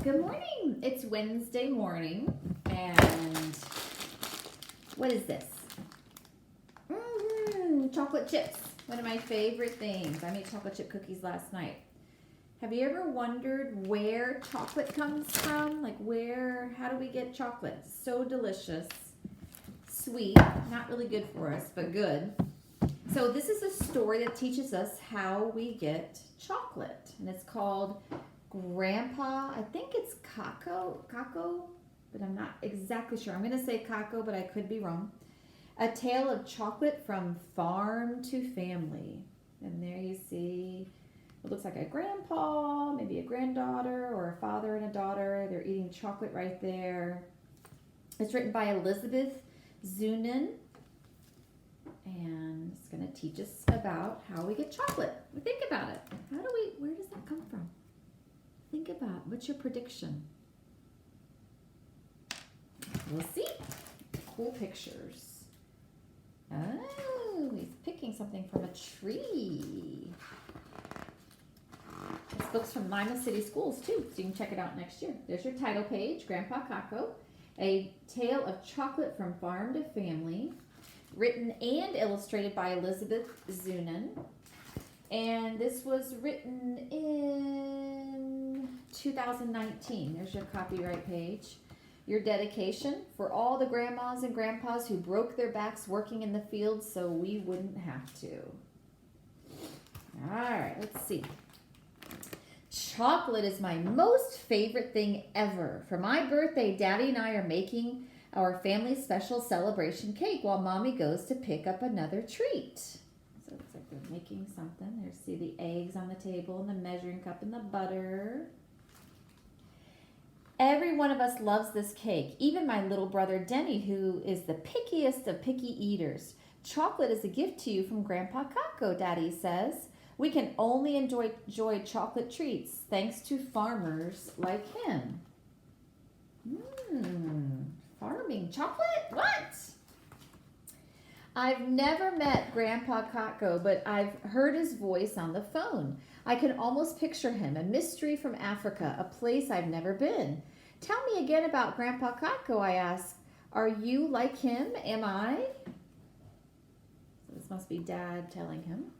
Good morning. It's Wednesday morning, and what is this? Chocolate chips. One of my favorite things. I made chocolate chip cookies last night. Have you ever wondered where chocolate comes from? Like how do we get chocolate? It's so delicious. Sweet, not really good for us, but good. So this is a story that teaches us how we get chocolate, and it's called Grandpa, I think it's Kako, but I'm not exactly sure. I'm going to say Kako, but I could be wrong. A Tale of Chocolate from Farm to Family. And there you see, it looks like a grandpa, maybe a granddaughter, or a father and a daughter. They're eating chocolate right there. It's written by Elizabeth Zunin. And it's going to teach us about how we get chocolate. Think about it. Where does that come from? Think about, what's your prediction? We'll see. Cool pictures. Oh, he's picking something from a tree. This book's from Lima City Schools too, so you can check it out next year. There's your title page, Grandpa Kako, A Tale of Chocolate from Farm to Family, written and illustrated by Elizabeth Zunin. And this was written in 2019. There's your copyright page. Your dedication: for all the grandmas and grandpas who broke their backs working in the fields so we wouldn't have to. All right, let's see. Chocolate is my most favorite thing ever. For my birthday, Daddy and I are making our family special celebration cake while Mommy goes to pick up another treat. So it looks like they're making something. There's, see the eggs on the table and the measuring cup and the butter. Every one of us loves this cake, even my little brother Denny, who is the pickiest of picky eaters. Chocolate is a gift to you from Grandpa Kako, Daddy says. We can only enjoy chocolate treats thanks to farmers like him. Farming chocolate? What? I've never met Grandpa Kako, but I've heard his voice on the phone. I can almost picture him, a mystery from Africa, a place I've never been. Tell me again about Grandpa Kako, I ask. Are you like him? Am I? This must be Dad telling him.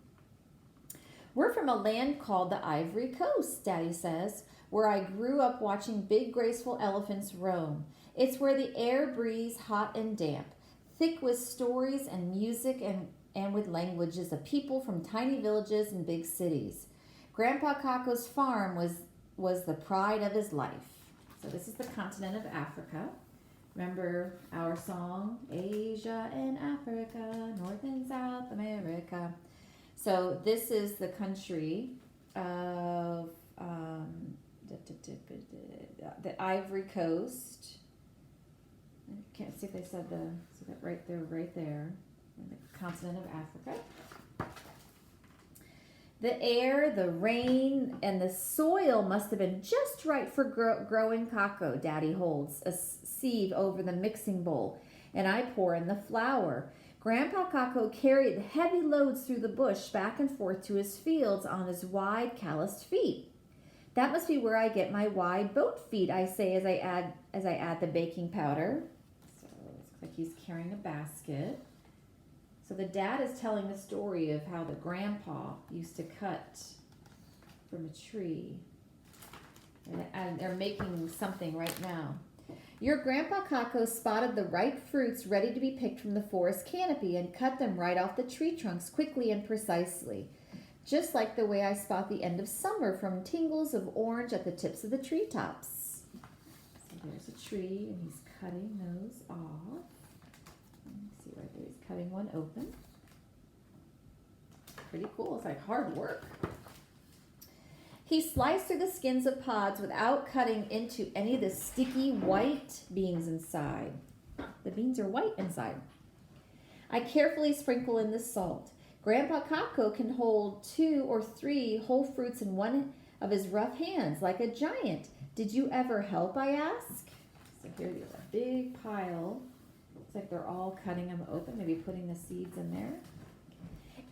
We're from a land called the Ivory Coast, Daddy says, where I grew up watching big graceful elephants roam. It's where the air breathes hot and damp, thick with stories and music and with languages of people from tiny villages and big cities. Grandpa Kako's farm was the pride of his life. So this is the continent of Africa. Remember our song, Asia and Africa, North and South America. So this is the country of the Ivory Coast. I can't see if they said that right there, in the continent of Africa. The air, the rain, and the soil must have been just right for growing Kako. Daddy holds a sieve over the mixing bowl, and I pour in the flour. Grandpa Kako carried heavy loads through the bush back and forth to his fields on his wide, calloused feet. That must be where I get my wide boat feet, I say as I add the baking powder. So it looks like he's carrying a basket. So the dad is telling the story of how the grandpa used to cut from a tree. And they're making something right now. Your Grandpa Kako spotted the ripe fruits ready to be picked from the forest canopy and cut them right off the tree trunks quickly and precisely. Just like the way I spot the end of summer from tingles of orange at the tips of the treetops. So there's a tree and he's cutting those off. See right there, he's cutting one open. Pretty cool, it's like hard work. He sliced through the skins of pods without cutting into any of the sticky white beans inside. The beans are white inside. I carefully sprinkle in the salt. Grandpa Kako can hold 2 or 3 whole fruits in one of his rough hands like a giant. Did you ever help, I ask? So here you have a big pile. It's like they're all cutting them open, maybe putting the seeds in there.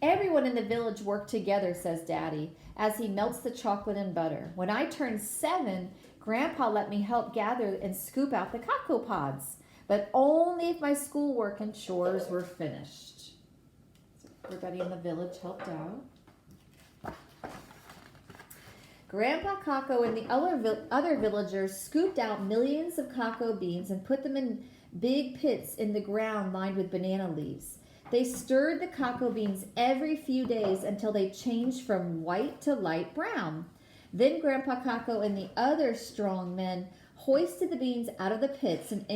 Everyone in the village worked together, says Daddy, as he melts the chocolate and butter. When I turned 7, Grandpa let me help gather and scoop out the cocoa pods, but only if my schoolwork and chores were finished. So everybody in the village helped out. Grandpa Cocoa and the other villagers scooped out millions of cocoa beans and put them in big pits in the ground lined with banana leaves. They stirred the cocoa beans every few days until they changed from white to light brown. Then Grandpa Cocoa and the other strong men hoisted the beans out of the pits and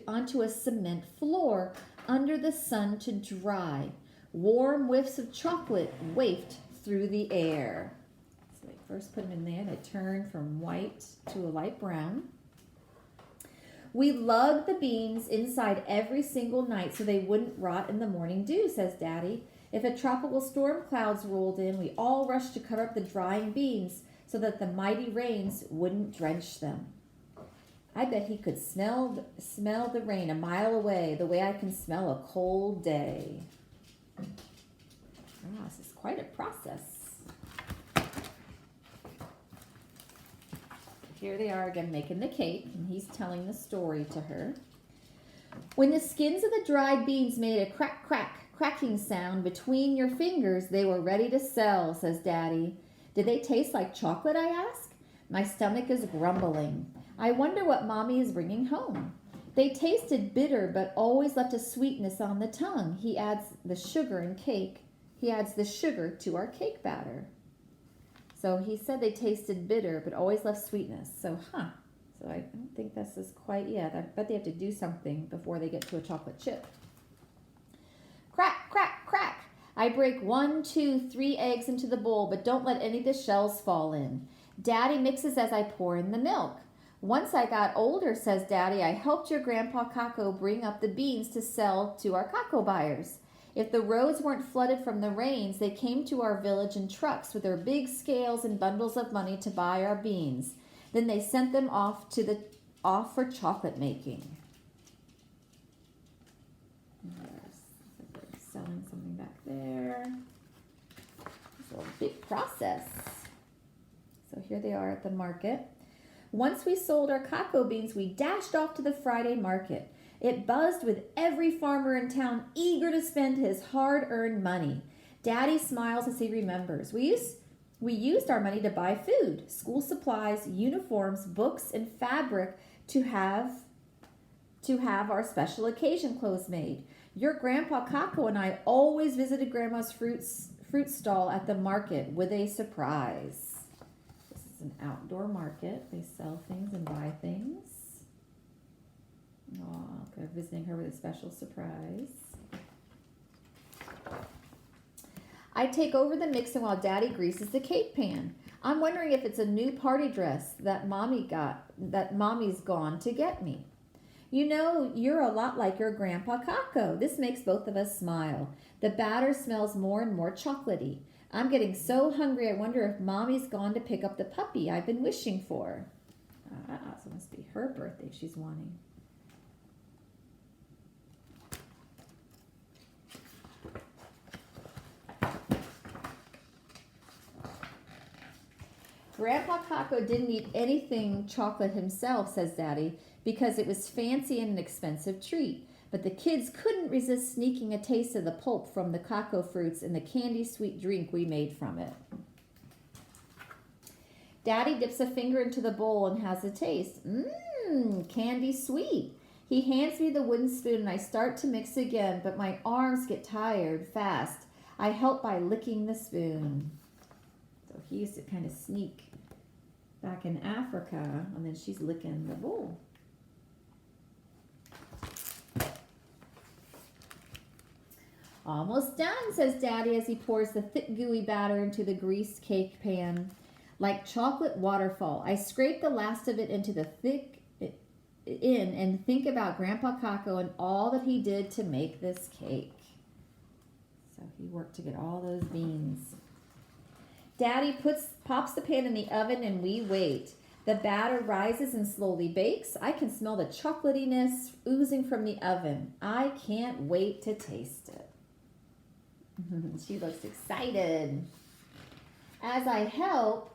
onto a cement floor under the sun to dry. Warm whiffs of chocolate wafted through the air. So they first put them in there. They turned from white to a light brown. We lugged the beans inside every single night so they wouldn't rot in the morning dew, says Daddy. If a tropical storm clouds rolled in, we all rushed to cover up the drying beans so that the mighty rains wouldn't drench them. I bet he could smell the rain a mile away, the way I can smell a cold day. Wow, this is quite a process. Here they are again making the cake, and he's telling the story to her. When the skins of the dried beans made a crack, crack, cracking sound between your fingers, they were ready to sell, says Daddy. Did they taste like chocolate, I ask? My stomach is grumbling. I wonder what Mommy is bringing home. They tasted bitter, but always left a sweetness on the tongue. He adds the sugar to our cake batter. So he said they tasted bitter, but always left sweetness. So I don't think this is quite, I bet they have to do something before they get to a chocolate chip. Crack, crack, crack. I break 1, 2, 3 eggs into the bowl, but don't let any of the shells fall in. Daddy mixes as I pour in the milk. Once I got older, says Daddy, I helped your Grandpa Cocoa bring up the beans to sell to our cocoa buyers. If the roads weren't flooded from the rains, they came to our village in trucks with their big scales and bundles of money to buy our beans. Then they sent them off for chocolate making. They're selling something back there. It's a big process. So here they are at the market. Once we sold our cocoa beans, we dashed off to the Friday market. It buzzed with every farmer in town eager to spend his hard-earned money. Daddy smiles as he remembers. We used our money to buy food, school supplies, uniforms, books, and fabric to have our special occasion clothes made. Your Grandpa Cocoa and I always visited Grandma's fruit stall at the market with a surprise. This is an outdoor market. They sell things and buy things. Oh, they're visiting her with a special surprise. I take over the mixing while Daddy greases the cake pan. I'm wondering if it's a new party dress that Mommy's gone to get me. You know, you're a lot like your Grandpa Cocoa. This makes both of us smile. The batter smells more and more chocolatey. I'm getting so hungry, I wonder if Mommy's gone to pick up the puppy I've been wishing for. So it must be her birthday she's wanting. Grandpa Cocoa didn't eat anything chocolate himself, says Daddy, because it was fancy and an expensive treat. But the kids couldn't resist sneaking a taste of the pulp from the cocoa fruits and the candy-sweet drink we made from it. Daddy dips a finger into the bowl and has a taste. Candy sweet. He hands me the wooden spoon and I start to mix again, but my arms get tired fast. I help by licking the spoon. So he used to kind of sneak back in Africa, and then she's licking the bowl. Almost done, says Daddy as he pours the thick gooey batter into the greased cake pan. Like chocolate waterfall, I scrape the last of it into the and think about Grandpa Cocoa and all that he did to make this cake. So he worked to get all those beans. Daddy pops the pan in the oven and we wait. The batter rises and slowly bakes. I can smell the chocolatiness oozing from the oven. I can't wait to taste it. She looks excited. As I help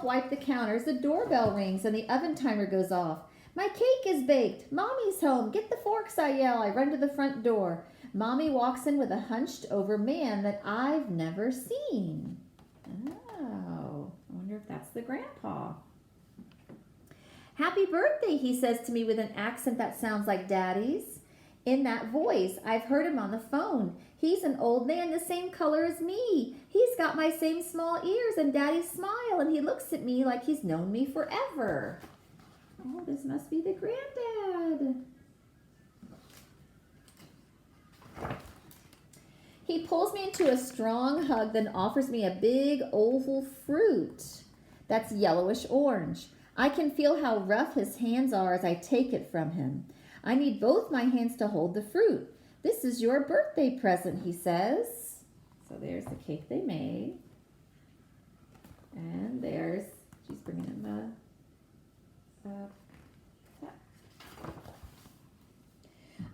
wipe the counters, the doorbell rings and the oven timer goes off. My cake is baked. Mommy's home. Get the forks, I yell. I run to the front door. Mommy walks in with a hunched over man that I've never seen. Oh, I wonder if that's the grandpa. Happy birthday, he says to me with an accent that sounds like Daddy's. In that voice, I've heard him on the phone. He's an old man the same color as me. He's got my same small ears and Daddy's smile, and he looks at me like he's known me forever. Oh, this must be the granddad. He pulls me into a strong hug, then offers me a big oval fruit that's yellowish orange. I can feel how rough his hands are as I take it from him. I need both my hands to hold the fruit. This is your birthday present, he says. So there's the cake they made. And there's, she's bringing in the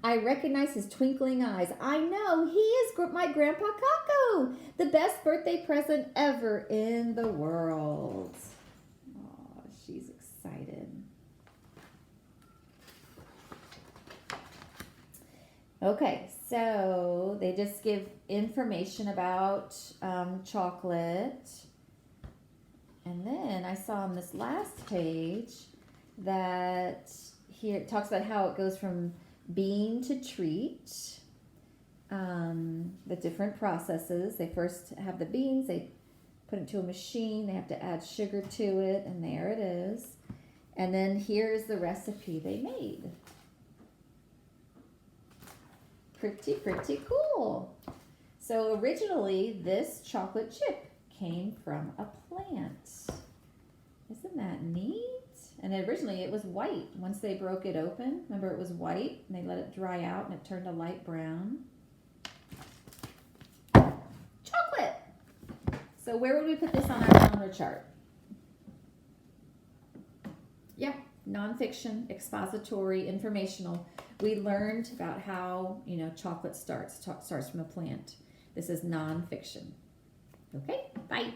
I recognize his twinkling eyes. I know, he is my Grandpa Kako, the best birthday present ever in the world. Oh, she's excited. Okay, so they just give information about chocolate. And then I saw on this last page that here it talks about how it goes from bean to treat, the different processes. They first have the beans, they put it into a machine, they have to add sugar to it, and there it is. And then here's the recipe they made. Pretty cool. So originally this chocolate chip came from a plant. Isn't that neat? And originally it was white. Once they broke it open, remember it was white, and they let it dry out and it turned a light brown. Chocolate! So where would we put this on our genre chart? Yeah, nonfiction, expository, informational. We learned about how, chocolate starts from a plant. This is nonfiction. Okay, bye.